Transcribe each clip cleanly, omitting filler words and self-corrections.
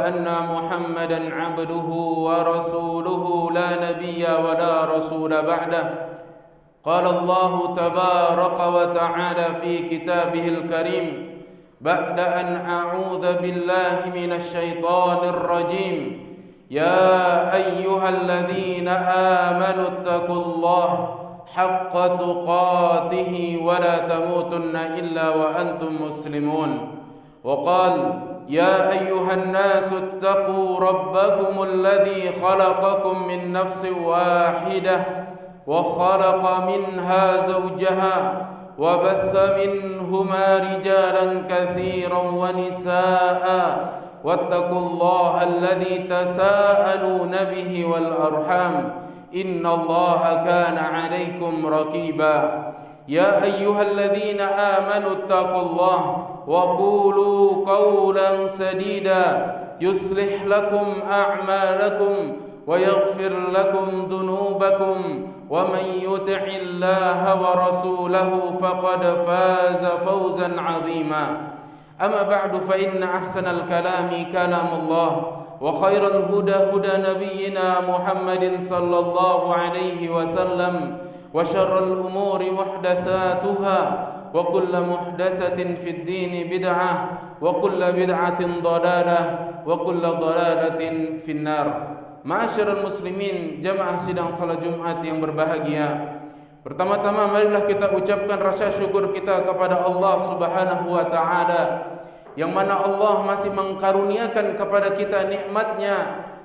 أن محمدًا عبده ورسوله لا نبي ولا رسول بعده. قال الله تبارك وتعالى في كتابه الكريم بعد أن أعوذ بالله من الشيطان الرجيم: يا أيها الذين آمنوا اتقوا الله حق تقاته ولا تموتن إلا وأنتم مسلمون. وقال: يا أيها الناس اتقوا ربكم الذي خلقكم من نفس واحدة وخلق منها زوجها وبث منهما رجالا كثيرا ونساء واتقوا الله الذي تساءلون به والأرحام إن الله كان عليكم رقيبا. يا أيها الذين آمنوا اتقوا الله وقولوا قولا سديدا يصلح لكم أعمالكم ويغفر لكم ذنوبكم ومن يطع الله ورسوله فقد فاز فوزا عظيما. أما بعد فإن أحسن الكلام كلام الله وخير الهدى هدى نبينا محمد صلى الله عليه وسلم وشر الأمور محدثاتها وكل محدثة في الدين بدعة وكل بدعة ضلالة وكل ضلالة في النار. Ma'asyiral muslimin, jamaah sidang salat Jumat yang berbahagia. Pertama-tama marilah kita ucapkan rasa syukur kita kepada Allah Subhanahu wa taala, yang mana Allah masih mengkaruniakan kepada kita nikmat-Nya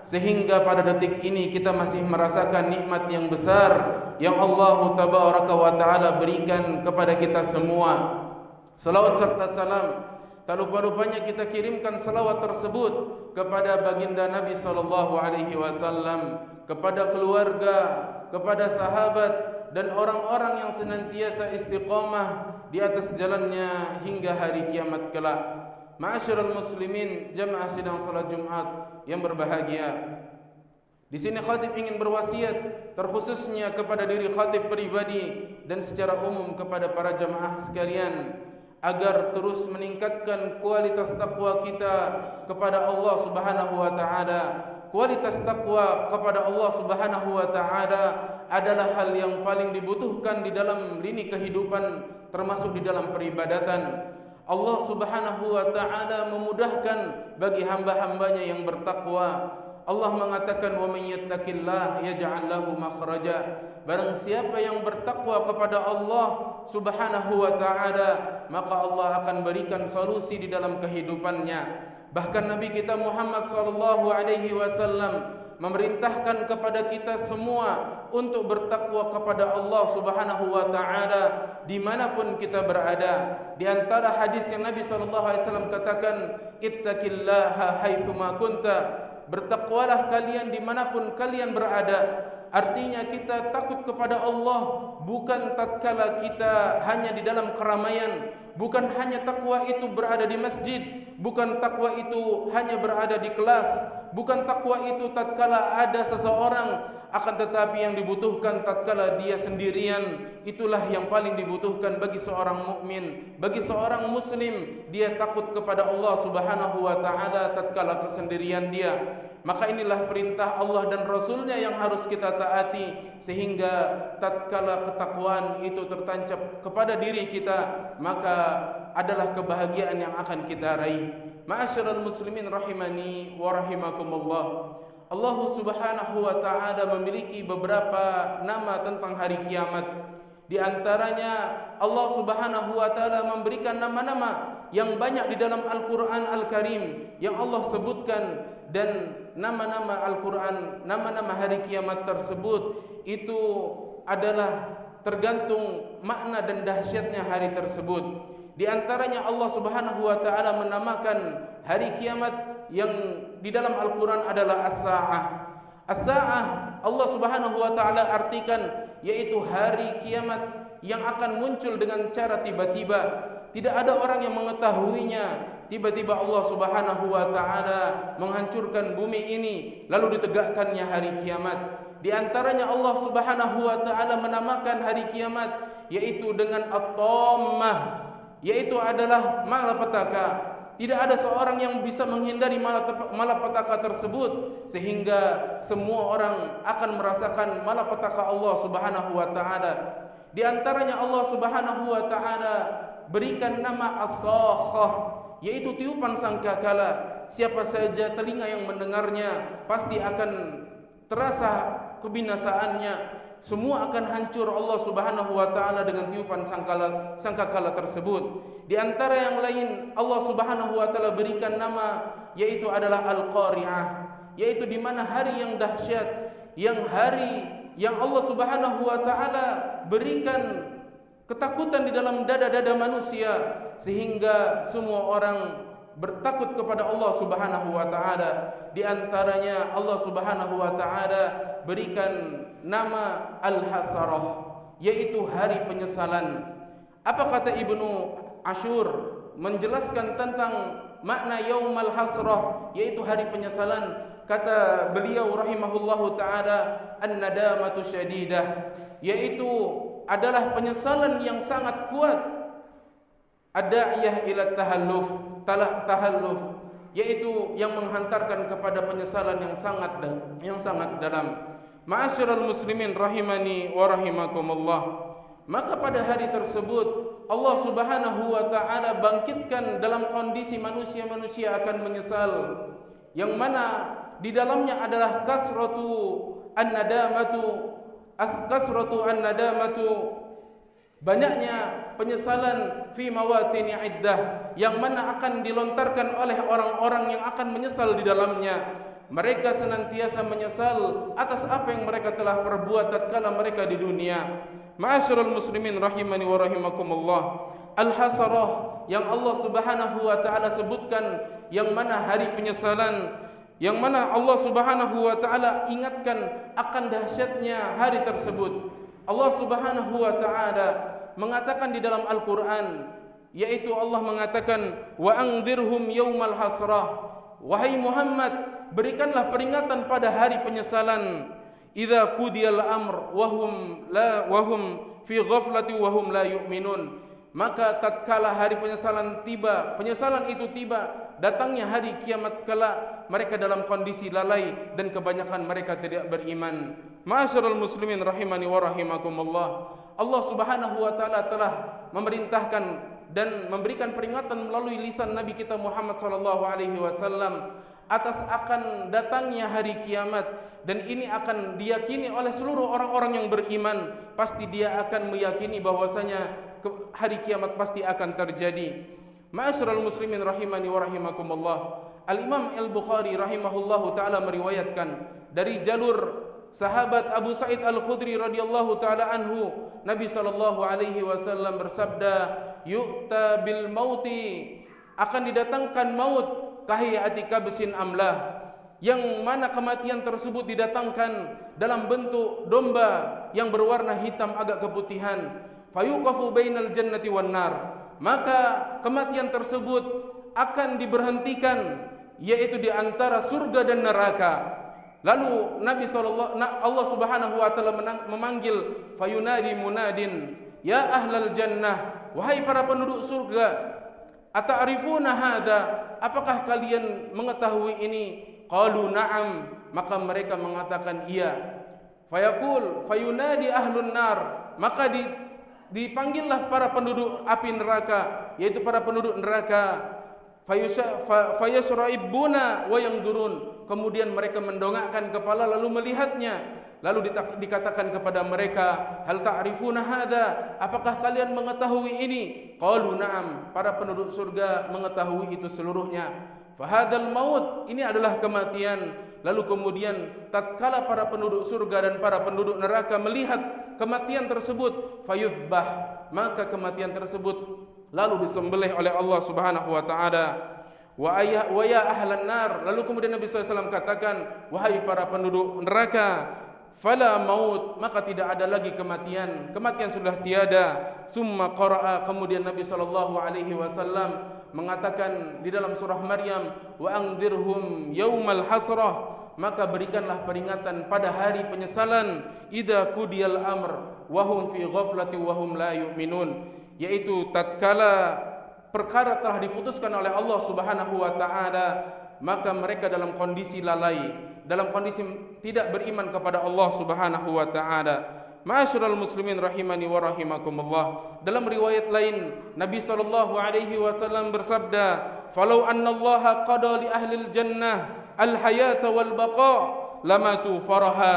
sehingga pada detik ini kita masih merasakan nikmat yang besar yang Allah Tabaraka wa taala berikan kepada kita semua. Salawat serta salam tak lupa-lupanya kita kirimkan salawat tersebut kepada baginda Nabi sallallahu alaihi wasallam, kepada keluarga, kepada sahabat dan orang-orang yang senantiasa istiqamah di atas jalannya hingga hari kiamat kelak. Ma'asyiral muslimin, jamaah sidang salat Jumat yang berbahagia. Di sini khatib ingin berwasiat terkhususnya kepada diri khatib pribadi dan secara umum kepada para jamaah sekalian agar terus meningkatkan kualitas takwa kita kepada Allah Subhanahu wa taala. Kualitas takwa kepada Allah Subhanahu wa taala adalah hal yang paling dibutuhkan di dalam lini kehidupan, termasuk di dalam peribadatan. Allah Subhanahu wa taala memudahkan bagi hamba-hambanya yang bertakwa. Allah mengatakan, wa may yattaqillah yaj'al lahu makhraja. Barang siapa yang bertakwa kepada Allah Subhanahu wa taala, maka Allah akan berikan solusi di dalam kehidupannya. Bahkan Nabi kita Muhammad sallallahu alaihi wasallam memerintahkan kepada kita semua untuk bertakwa kepada Allah Subhanahu wa taala dimanapun kita berada. Di antara hadis yang Nabi sallallahu alaihi wasallam katakan, ittaqillaha haitsuma kunta. Bertakwalah kalian dimanapun kalian berada. Artinya kita takut kepada Allah bukan tatkala kita hanya di dalam keramaian, bukan hanya takwa itu berada di masjid, bukan takwa itu hanya berada di kelas, bukan takwa itu tatkala ada seseorang, akan tetapi yang dibutuhkan tatkala dia sendirian. Itulah yang paling dibutuhkan bagi seorang mukmin, bagi seorang muslim. Dia takut kepada Allah Subhanahu wa taala tatkala kesendirian dia. Maka inilah perintah Allah dan Rasulnya yang harus kita taati, sehingga tatkala ketakwaan itu tertancap kepada diri kita, maka adalah kebahagiaan yang akan kita raih. Ma'asyiral muslimin rahimani wa rahimakumullah. Allah Subhanahu wa taala memiliki beberapa nama tentang hari kiamat. Di antaranya Allah Subhanahu wa taala memberikan nama-nama yang banyak di dalam Al-Qur'an Al-Karim yang Allah sebutkan, dan nama-nama Al-Qur'an, nama-nama hari kiamat tersebut itu adalah tergantung makna dan dahsyatnya hari tersebut. Di antaranya Allah Subhanahu wa taala menamakan hari kiamat yang di dalam Al-Qur'an adalah as-sa'ah. As-sa'ah Allah Subhanahu wa taala artikan yaitu hari kiamat yang akan muncul dengan cara tiba-tiba. Tidak ada orang yang mengetahuinya. Tiba-tiba Allah Subhanahu wa taala menghancurkan bumi ini lalu ditegakkannya hari kiamat. Di antaranya Allah Subhanahu wa taala menamakan hari kiamat yaitu dengan at-tammah, yaitu adalah malapetaka. Tidak ada seorang yang bisa menghindari malapetaka tersebut, sehingga semua orang akan merasakan malapetaka Allah Subhanahu wa taala. Di antaranya Allah Subhanahu wa taala berikan nama As-Sakhah, yaitu tiupan sangkakala. Siapa saja telinga yang mendengarnya pasti akan terasa kebinasaannya. Semua akan hancur Allah Subhanahu wa taala dengan tiupan sangkakala tersebut. Di antara yang lain Allah Subhanahu wa taala berikan nama yaitu adalah Al-Qari'ah, yaitu di mana hari yang dahsyat, hari yang Allah Subhanahu wa taala berikan ketakutan di dalam dada-dada manusia, sehingga semua orang bertakut kepada Allah Subhanahu wa taala. Di antaranya Allah Subhanahu wa taala berikan nama Al-Hasarah, yaitu hari penyesalan. Apa kata Ibnu Ashur menjelaskan tentang makna Yaumal Hasrah, yaitu hari penyesalan? Kata beliau rahimahullahu taala, an-nadamatu syadidah, yaitu adalah penyesalan yang sangat kuat. Ad-da'iyah ila tahalluf, yaitu yang menghantarkan kepada penyesalan yang sangat dalam. Ma'asyiral muslimin rahimani wa rahimakumullah. Maka pada hari tersebut Allah Subhanahu wa taala bangkitkan dalam kondisi manusia-manusia akan menyesal, yang mana di dalamnya adalah kasratu an-nadamatu, banyaknya penyesalan fi mawatini iddah, yang mana akan dilontarkan oleh orang-orang yang akan menyesal di dalamnya. Mereka senantiasa menyesal atas apa yang mereka telah perbuat tatkala mereka di dunia. Ma'asyiral muslimin rahimani wa rahimakumullah. Al-Hasarah yang Allah Subhanahu wa taala sebutkan, yang mana hari penyesalan, yang mana Allah Subhanahu wa taala ingatkan akan dahsyatnya hari tersebut. Allah Subhanahu wa taala mengatakan di dalam Al-Qur'an, yaitu Allah mengatakan wa anzirhum yaumal hasrah, wahai Muhammad, berikanlah peringatan pada hari penyesalan. Idza qudiyal amr wa hum fi ghaflati wa hum la yu'minun. Maka tatkala hari penyesalan itu tiba, datangnya hari kiamat kala, mereka dalam kondisi lalai dan kebanyakan mereka tidak beriman. Ma'asyiral muslimin rahimani wa rahimakumullah. Allah Subhanahu wa taala telah memerintahkan dan memberikan peringatan melalui lisan Nabi kita Muhammad sallallahu alaihi wasallam atas akan datangnya hari kiamat, dan ini akan diyakini oleh seluruh orang-orang yang beriman. Pasti dia akan meyakini bahwasanya hari kiamat pasti akan terjadi. Ma'asyiral muslimin rahimani wa rahimakumullah. Al-Imam Al-Bukhari rahimahullahu taala meriwayatkan dari jalur sahabat Abu Sa'id Al-Khudri radhiyallahu taala anhu, Nabi sallallahu alaihi wasallam bersabda, yu'ta bil mauti, akan didatangkan maut kahiyati kabsin amlah, yang mana kematian tersebut didatangkan dalam bentuk domba yang berwarna hitam agak keputihan. Fayuqafu bainal jannati wan nar, maka kematian tersebut akan diberhentikan, yaitu di antara surga dan neraka. Lalu Allah Subhanahu wa taala memanggil, fayunadi munadin, ya ahlal jannah, wahai para penduduk surga, ata'rifuna hadza, apakah kalian mengetahui ini? Qalu na'am, maka mereka mengatakan iya. Fayunadi ahlun nar, maka dipanggillah para penduduk api neraka, yaitu para penduduk neraka. Fayashra'ibuna wa yangdurun, kemudian mereka mendongakkan kepala lalu melihatnya. Lalu dikatakan kepada mereka, hal ta'rifuna hadza, apakah kalian mengetahui ini? Qalu na'am, para penduduk surga mengetahui itu seluruhnya. Fahadal maut, ini adalah kematian. Lalu kemudian tatkala para penduduk surga dan para penduduk neraka melihat kematian tersebut, fayuthbah, maka kematian tersebut lalu disembelih oleh Allah Subhanahu wa taala. Wa ya ahlan nar, lalu kemudian Nabi SAW katakan, wahai para penduduk neraka, fala maut, maka tidak ada lagi kematian sudah tiada. Summa qara'a, kemudian Nabi sallallahu alaihi wasallam mengatakan di dalam surah Maryam, wa anzirhum yaumal hasrah, maka berikanlah peringatan pada hari penyesalan, idza qudiyal amr wa hum fi ghaflati wa hum la yu'minun, yaitu tatkala perkara telah diputuskan oleh Allah Subhanahu wa taala, maka mereka dalam kondisi lalai, dalam kondisi tidak beriman kepada Allah Subhanahu wa taala. Ma'asyiral muslimin rahimani wa rahimakumullah. Dalam riwayat lain Nabi sallallahu alaihi wasallam bersabda, "Falau annallaha qada li ahlil jannah al-hayata wal baqa lamatu faraha,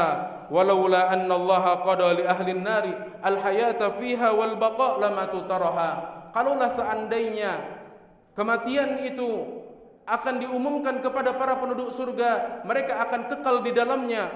walaula annallaha qada li ahlin nari al-hayata fiha wal baqa lamatu taraha." Kalaulah seandainya kematian itu akan diumumkan kepada para penduduk surga, mereka akan kekal di dalamnya,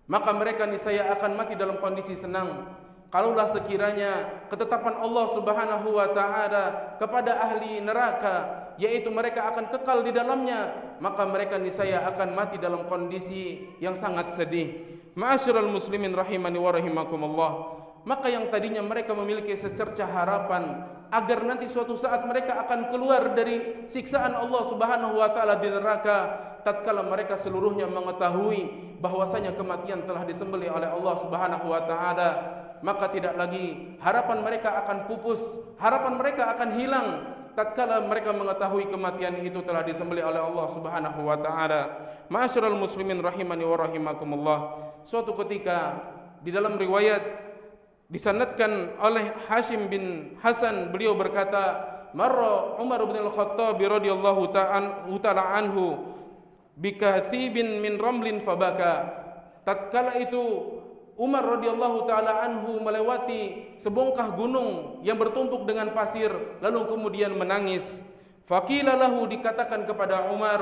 maka mereka niscaya akan mati dalam kondisi senang. Kalaulah sekiranya ketetapan Allah Subhanahu wa taala kepada ahli neraka, yaitu mereka akan kekal di dalamnya, maka mereka niscaya akan mati dalam kondisi yang sangat sedih. Ma'asyiral muslimin rahimani wa rahimakumullah. Maka yang tadinya mereka memiliki secercah harapan agar nanti suatu saat mereka akan keluar dari siksaan Allah Subhanahu wa taala di neraka, tatkala mereka seluruhnya mengetahui bahwasanya kematian telah disembelih oleh Allah Subhanahu wa taala, maka tidak lagi harapan mereka akan pupus, harapan mereka akan hilang tatkala mereka mengetahui kematian itu telah disembelih oleh Allah Subhanahu wa taala. Ma'asyiral muslimin rahimani wa rahimakumullah. Suatu ketika di dalam riwayat disanadkan oleh Hashim bin Hasan, beliau berkata, marra Umar bin Al-Khattab radhiyallahu ta'ala anhu bikathibin min ramlin fabaka. Tatkala itu Umar radhiyallahu ta'ala anhu melewati sebongkah gunung yang bertumpuk dengan pasir, lalu kemudian menangis. Faqila lahu, dikatakan kepada Umar,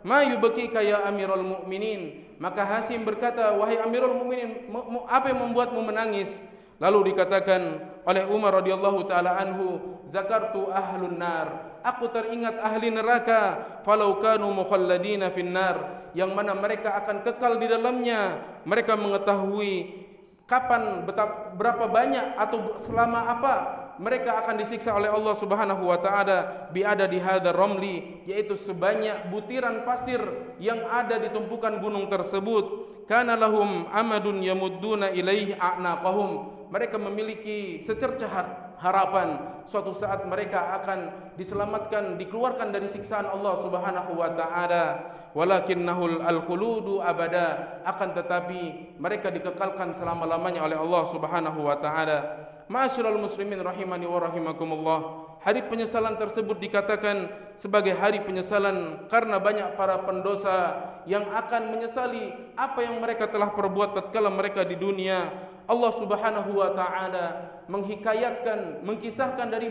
ma yubkika ya Amirul Mukminin. Maka Hashim berkata, wahai Amirul Mukminin, apa yang membuatmu menangis? Lalu dikatakan oleh Umar radhiyallahu taala anhu, zakartu ahlun nar, aku teringat ahli neraka, falau kanu mukhalladina finnar, yang mana mereka akan kekal di dalamnya, mereka mengetahui kapan, berapa banyak atau selama apa mereka akan disiksa oleh Allah Subhanahu wa taala, biada di hadzal ramli, yaitu sebanyak butiran pasir yang ada di tumpukan gunung tersebut. Kana lahum amadun yamudduna ilaihi a'naqahum, mereka memiliki secercah harapan suatu saat mereka akan diselamatkan, dikeluarkan dari siksaan Allah Subhanahu wa taala. Walakinnahul al-khuludu abada, akan tetapi mereka dikekalkan selama-lamanya oleh Allah Subhanahu wa taala. Ma'asyiral muslimin rahimani wa rahimakumullah. Hari penyesalan tersebut dikatakan sebagai hari penyesalan karena banyak para pendosa yang akan menyesali apa yang mereka telah perbuat tatkala mereka di dunia. Allah Subhanahu wa taala menghikayatkan, mengkisahkan dari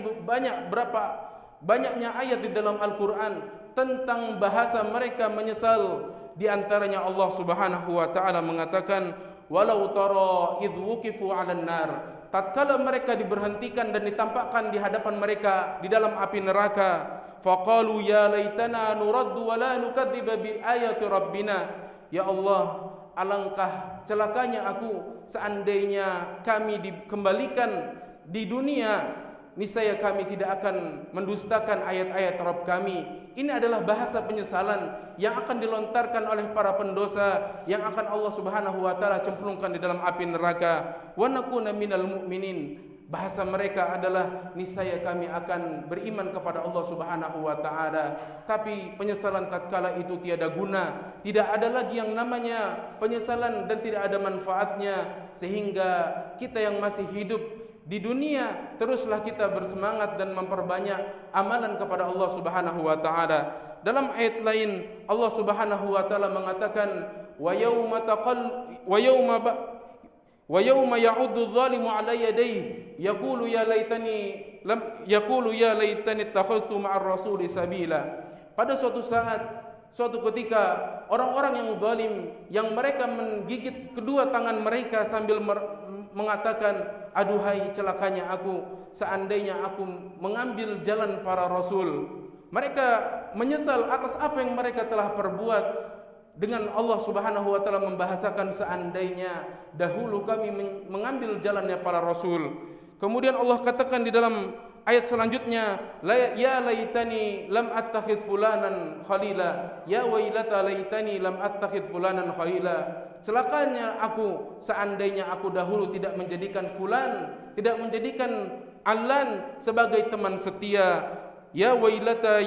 banyaknya ayat di dalam Al-Qur'an tentang bahasa mereka menyesal. Di antaranya Allah Subhanahu wa taala mengatakan, walau tara idh wuqifu 'alan nar, tatkala mereka diberhentikan dan ditampakkan di hadapan mereka di dalam api neraka, faqalu ya laitana nuraddu wa la nukadziba bi ayati rabbina. Ya Allah, alangkah celakanya aku seandainya kami dikembalikan di dunia, niscaya kami tidak akan mendustakan ayat-ayat Rabb kami. Ini adalah bahasa penyesalan yang akan dilontarkan oleh para pendosa yang akan Allah Subhanahu wa taala cemplungkan di dalam api neraka. Wa nakuna minal mu'minin. Bahasa mereka adalah niscaya kami akan beriman kepada Allah Subhanahu wa taala. Tapi penyesalan tatkala itu tiada guna, tidak ada lagi yang namanya penyesalan dan tidak ada manfaatnya, sehingga kita yang masih hidup di dunia teruslah kita bersemangat dan memperbanyak amalan kepada Allah Subhanahu wa taala. Dalam ayat lain Allah Subhanahu wa taala mengatakan, wa yauma ya'uddu adh-dhalimu 'ala yadayhi yaqulu ya laitani ittakhadhtu ma'ar rasuli sabila. Pada suatu saat, suatu ketika, orang-orang yang zalim yang mereka menggigit kedua tangan mereka sambil mengatakan, aduhai celakanya aku seandainya aku mengambil jalan para rasul. Mereka menyesal atas apa yang mereka telah perbuat. Dengan Allah Subhanahu wa taala membahasakan seandainya dahulu kami mengambil jalannya para rasul. Kemudian Allah katakan di dalam ayat selanjutnya, ya laitani lam attakhidh fulanan khalila, ya wailata laitani lam attakhidh fulanan khalila. Celakanya aku seandainya aku dahulu tidak menjadikan fulan, tidak menjadikan Alan sebagai teman setia. ya wailata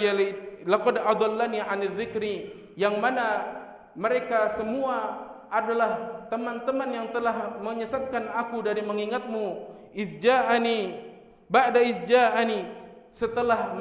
laqad adallani 'anil dzikri, yang mana mereka semua adalah teman-teman yang telah menyesatkan aku dari mengingatmu. Ba'da izja'ani, setelah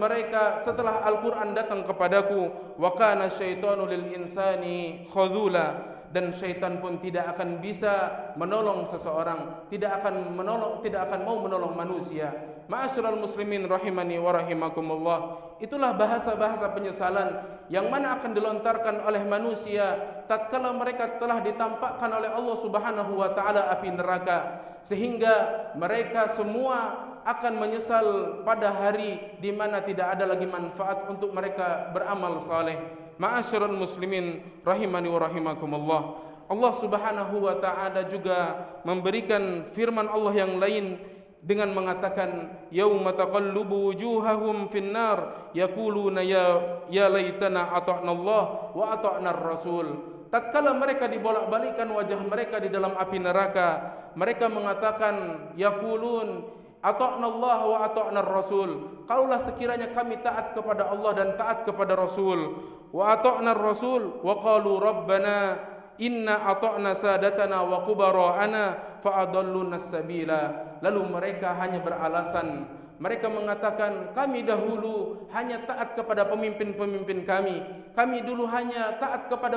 Al-Quran datang kepadaku. Wa kana syaitanu lil insani khadhula, dan syaitan pun tidak akan bisa menolong seseorang, tidak akan mau menolong manusia. Ma'asyiral muslimin rahimani wa rahimakumullah, itulah bahasa-bahasa penyesalan yang mana akan dilontarkan oleh manusia tatkala mereka telah ditampakkan oleh Allah Subhanahu wa taala api neraka, sehingga mereka semua akan menyesal pada hari di mana tidak ada lagi manfaat untuk mereka beramal saleh. Ma'asyiral muslimin rahimani wa rahimakumullah, Allah Subhanahu wa taala juga memberikan firman Allah yang lain dengan mengatakan, yauma taqallubu wujuhahum finnar yaquluna ya laitana ata'na Allah wa ata'na ar-rasul. Tatkala mereka dibolak-balikkan wajah mereka di dalam api neraka, mereka mengatakan yaqulun ata'na Allah wa ata'na ar-rasul, kaulah sekiranya kami taat kepada Allah dan taat kepada Rasul. Wa ata'na ar-rasul wa qalu rabbana inna ata'na sadatana wa kubara'ana fa adalluna as-sabila. Lalu mereka hanya beralasan, mereka mengatakan kami dahulu hanya taat kepada pemimpin-pemimpin kami dulu hanya taat kepada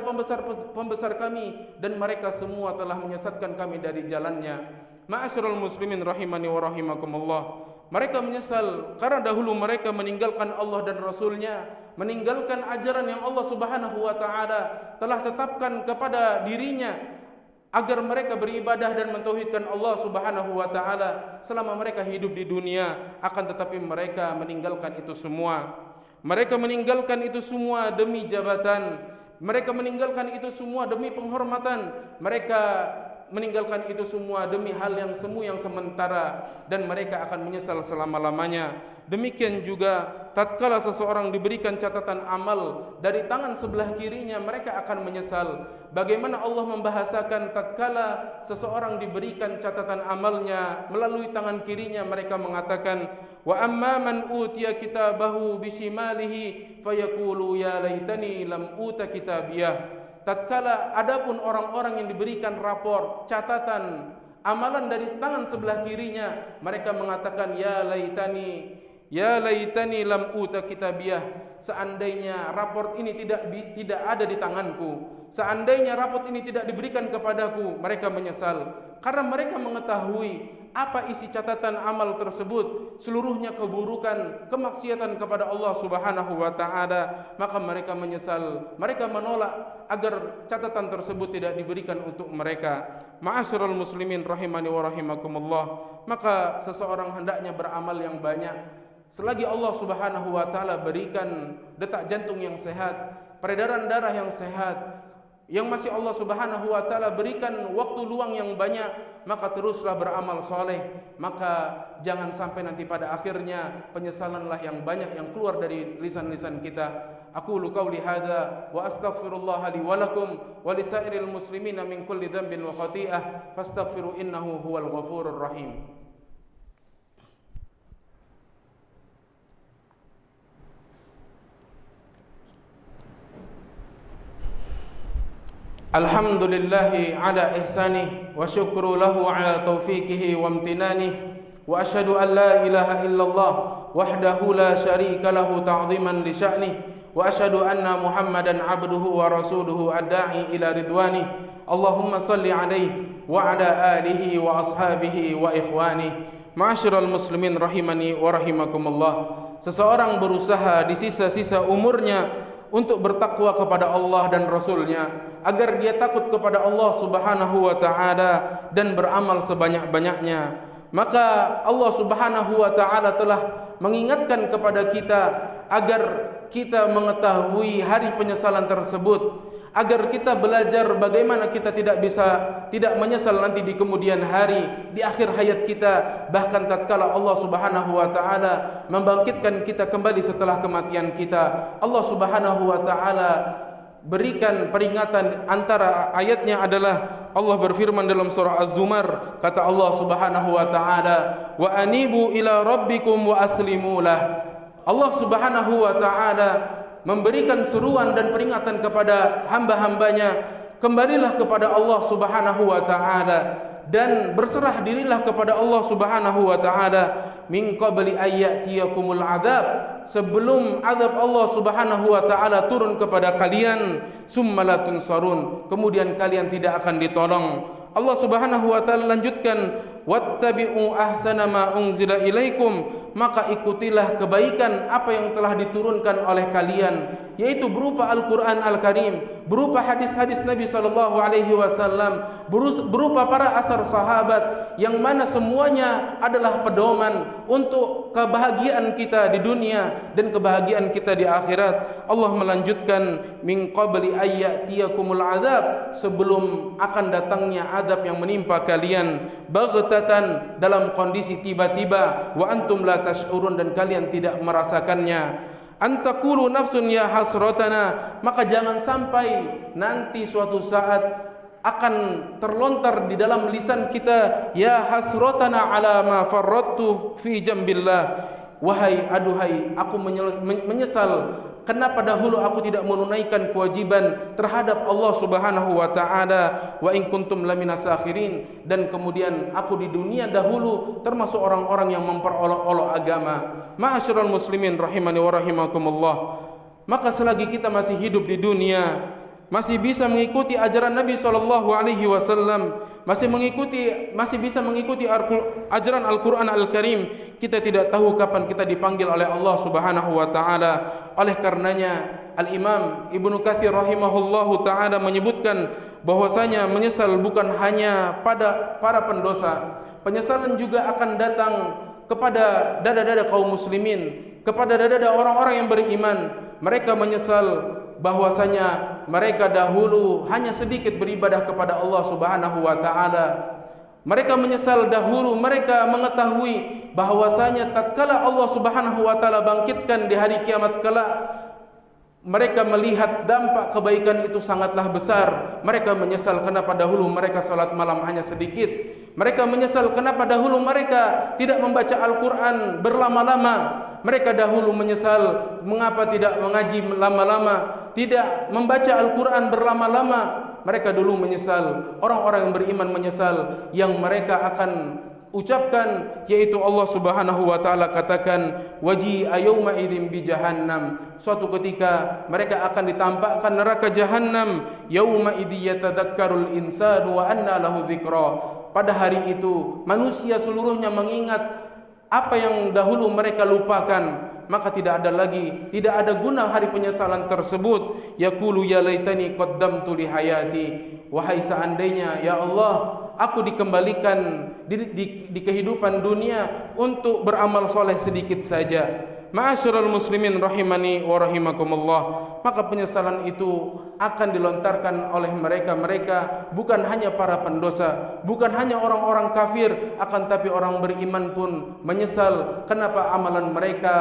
pembesar kami, dan mereka semua telah menyesatkan kami dari jalannya. Ma'asyiral muslimin rahimani wa rahimakumullah, mereka menyesal karena dahulu mereka meninggalkan Allah dan Rasulnya, meninggalkan ajaran yang Allah Subhanahu wa ta'ala telah tetapkan kepada dirinya agar mereka beribadah dan mentauhidkan Allah Subhanahu wa ta'ala selama mereka hidup di dunia. Akan tetapi mereka meninggalkan itu semua. Mereka meninggalkan itu semua demi jabatan, mereka meninggalkan itu semua demi penghormatan, mereka meninggalkan itu semua demi hal yang semu yang sementara, dan mereka akan menyesal selama-lamanya. Demikian juga tatkala seseorang diberikan catatan amal dari tangan sebelah kirinya, mereka akan menyesal. Bagaimana Allah membahasakan tatkala seseorang diberikan catatan amalnya melalui tangan kirinya, mereka mengatakan wa amma man utiya kitabahu bishimalihi fayaqulu ya laitani lam uta kitabiyah. Tatkala adapun orang-orang yang diberikan rapor catatan amalan dari tangan sebelah kirinya, mereka mengatakan ya laitani lam uta kitabiyah, seandainya raport ini tidak ada di tanganku, seandainya raport ini tidak diberikan kepadaku. Mereka menyesal karena mereka mengetahui apa isi catatan amal tersebut, seluruhnya keburukan, kemaksiatan kepada Allah Subhanahu wa ta'ala. Maka mereka menyesal, mereka menolak agar catatan tersebut tidak diberikan untuk mereka. Ma'asyiral muslimin rahimani wa rahimakumullah, maka seseorang hendaknya beramal yang banyak. Selagi Allah Subhanahu wa ta'ala berikan detak jantung yang sehat, peredaran darah yang sehat, yang masih Allah Subhanahu wa ta'ala berikan waktu luang yang banyak, maka teruslah beramal soleh. Maka jangan sampai nanti pada akhirnya penyesalanlah yang banyak yang keluar dari lisan-lisan kita. Aqulu qawli hadza wa astaghfirullah li wa lakum wa lisairil muslimina min kulli dhanbin wa khati'ah fastaghfiru innahu huwal ghafurur rahim. Alhamdulillahi ala ihsanih wa syukru lahu ala taufiqihi wa amtinanih, wa asyhadu an la ilaha illallah wahdahu la syarika lahu ta'ziman li sya'nih, wa asyhadu anna Muhammadan abduhu wa rasuluhu ad-da'i ila ridwanih. Allahumma salli alaihi wa ala alihi wa ashabihi wa ikhwanih. Ma'asyiral muslimin rahimani wa rahimakumullah, seseorang berusaha di sisa-sisa umurnya untuk bertakwa kepada Allah dan Rasulnya, agar dia takut kepada Allah Subhanahu wa ta'ala dan beramal sebanyak-banyaknya. Maka Allah Subhanahu wa ta'ala telah mengingatkan kepada kita agar kita mengetahui hari penyesalan tersebut, agar kita belajar bagaimana kita tidak menyesal nanti di kemudian hari, di akhir hayat kita, bahkan tatkala Allah Subhanahu wa ta'ala membangkitkan kita kembali setelah kematian kita. Allah Subhanahu wa ta'ala berikan peringatan, antara ayatnya adalah Allah berfirman dalam surah Az-Zumar, kata Allah Subhanahu wa ta'ala, wa anibu ila rabbikum wa aslimu lah. Allah Subhanahu wa taala memberikan seruan dan peringatan kepada hamba-hambanya, kembalilah kepada Allah Subhanahu wa taala dan berserah dirilah kepada Allah Subhanahu wa taala min qabli ayyatiyakumul adzab, sebelum azab Allah Subhanahu wa taala turun kepada kalian, summa la tunsarun, kemudian kalian tidak akan ditolong. Allah Subhanahu wa taala lanjutkan, wattabi'u ahsana ma unzila ilaikum, maka ikutilah kebaikan apa yang telah diturunkan oleh kalian, yaitu berupa Al-Qur'an Al-Karim, berupa hadis-hadis Nabi sallallahu alaihi wasallam, berupa para asar sahabat, yang mana semuanya adalah pedoman untuk kebahagiaan kita di dunia dan kebahagiaan kita di akhirat. Allah melanjutkan, min qabli ayyatiyakumul adzab, sebelum akan datangnya azab yang menimpa kalian, baghtatan, dalam kondisi tiba-tiba, wa antum la tash'urun, dan kalian tidak merasakannya. Antakulu nafsun ya hasratana, maka jangan sampai nanti suatu saat akan terlontar di dalam lisan kita, ya hasratana ala ma farrattu fi jambillah, wahai aduhai aku menyesal kenapa dahulu aku tidak menunaikan kewajiban terhadap Allah Subhanahu wa taala, wa in kuntum laminas sakhirin, dan kemudian aku di dunia dahulu termasuk orang-orang yang memperolok-olok agama. Ma'asyiral muslimin rahimani wa rahimakumullah, maka selagi kita masih hidup di dunia, masih bisa mengikuti ajaran Nabi sallallahu alaihi wasallam, masih bisa mengikuti ajaran Al-Qur'an Al-Karim, kita tidak tahu kapan kita dipanggil oleh Allah Subhanahu wa taala. Oleh karenanya Al-Imam Ibnu Katsir rahimahullahu taala menyebutkan bahwasanya menyesal bukan hanya pada para pendosa, penyesalan juga akan datang kepada dada-dada kaum muslimin, kepada dada-dada orang-orang yang beriman. Mereka menyesal bahwasanya mereka dahulu hanya sedikit beribadah kepada Allah Subhanahu wa taala. Mereka menyesal dahulu mereka mengetahui bahwasanya tatkala Allah Subhanahu wa taala bangkitkan di hari kiamat kelak, mereka melihat dampak kebaikan itu sangatlah besar. Mereka menyesal kenapa dahulu mereka salat malam hanya sedikit. Mereka menyesal kenapa dahulu mereka tidak membaca Al-Quran berlama-lama. Mereka dahulu menyesal mengapa tidak mengaji lama-lama, tidak membaca Al-Quran berlama-lama. Mereka dulu menyesal, orang-orang yang beriman menyesal, yang mereka akan ucapkan, yaitu Allah Subhanahu wa taala katakan, waji'a yauma idzin bi jahannam, suatu ketika mereka akan ditampakkan neraka jahannam, yauma idzi yatadzakkarul insanu wa anna lahu dzikra. Pada hari itu manusia seluruhnya mengingat apa yang dahulu mereka lupakan, maka tidak ada guna hari penyesalan tersebut. Yaqulu ya laitani qaddamtu li hayati, wahai seandainya ya Allah aku dikembalikan di kehidupan dunia untuk beramal soleh sedikit saja. Ma'asyiral muslimin rahimani wa rahimakumullah, maka penyesalan itu akan dilontarkan oleh mereka bukan hanya para pendosa, bukan hanya orang-orang kafir, akan tapi orang beriman pun menyesal kenapa amalan mereka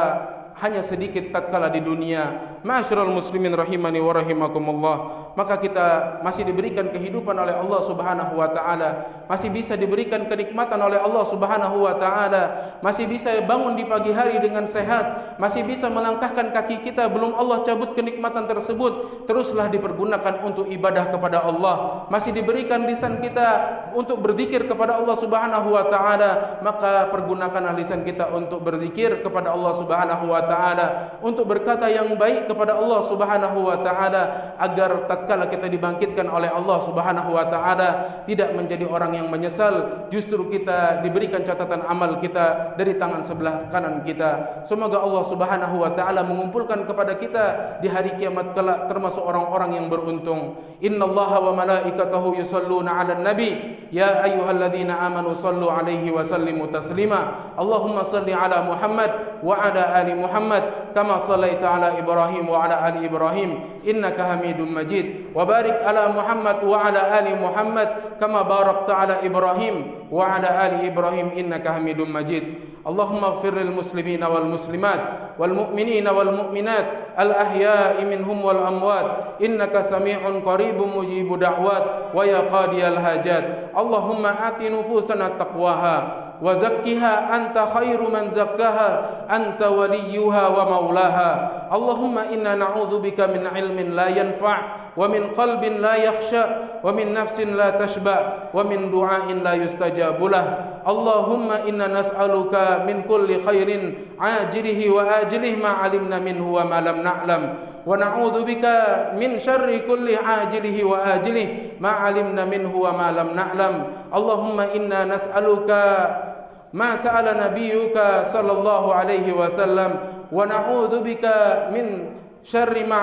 hanya sedikit tatkala di dunia. Ma'asyiral muslimin rahimani wa rahimakumullah, maka kita masih diberikan kehidupan oleh Allah Subhanahu wa taala, masih bisa diberikan kenikmatan oleh Allah Subhanahu wa taala, masih bisa bangun di pagi hari dengan sehat, masih bisa melangkahkan kaki kita belum Allah cabut kenikmatan tersebut, teruslah dipergunakan untuk ibadah kepada Allah. Masih diberikan lisan kita untuk berzikir kepada Allah Subhanahu wa taala, maka pergunakanlah lisan kita untuk berzikir kepada Allah Subhanahu wa taala, untuk berkata yang baik kepada Allah Subhanahu wa taala, agar tatkala kita dibangkitkan oleh Allah Subhanahu wa taala tidak menjadi orang yang menyesal, justru kita diberikan catatan amal kita dari tangan sebelah kanan kita. Semoga Allah Subhanahu wa taala mengumpulkan kepada kita di hari kiamat kelak termasuk orang-orang yang beruntung. Innallaha wa malaikatahu yusholluna 'alan nabi ya ayyuhalladzina amanu shallu 'alaihi wa sallimu taslima. Allahumma shalli 'ala Muhammad wa 'ala ali Muhammad kama shallaita 'ala Ibrahim wa 'ala ali Ibrahim innaka Hamidum Majid. Wa barik 'ala Muhammad wa 'ala ali Muhammad kama barakta 'ala Ibrahim wa 'ala ali Ibrahim innaka Hamidum Majid. Allahumma ighfir lil muslimina wal muslimat wal mu'minina wal mu'minat al ahya'i minhum wal amwat innaka sami'un qaribun mujibu da'wat wa ya qadiyal hajat. Allahumma ati nufusana taqwaha وزكها أنت خير من زكاها أنت وليها ومولاها اللهم إنا نعوذ بك من علم لا ينفع ومن قلب لا يخشع ومن نفس لا تشبع ومن دعاء لا يستجاب له اللهم إنا نسألك من كل خير عاجله وآجله ما علمنا منه وما لم نعلم ونعوذ بك من شر كل عاجله وآجله ما علمنا منه وما لم نعلم اللهم إنا نسألك ما سأل نبيك صلى الله عليه وسلم ونعوذ بك من شر ما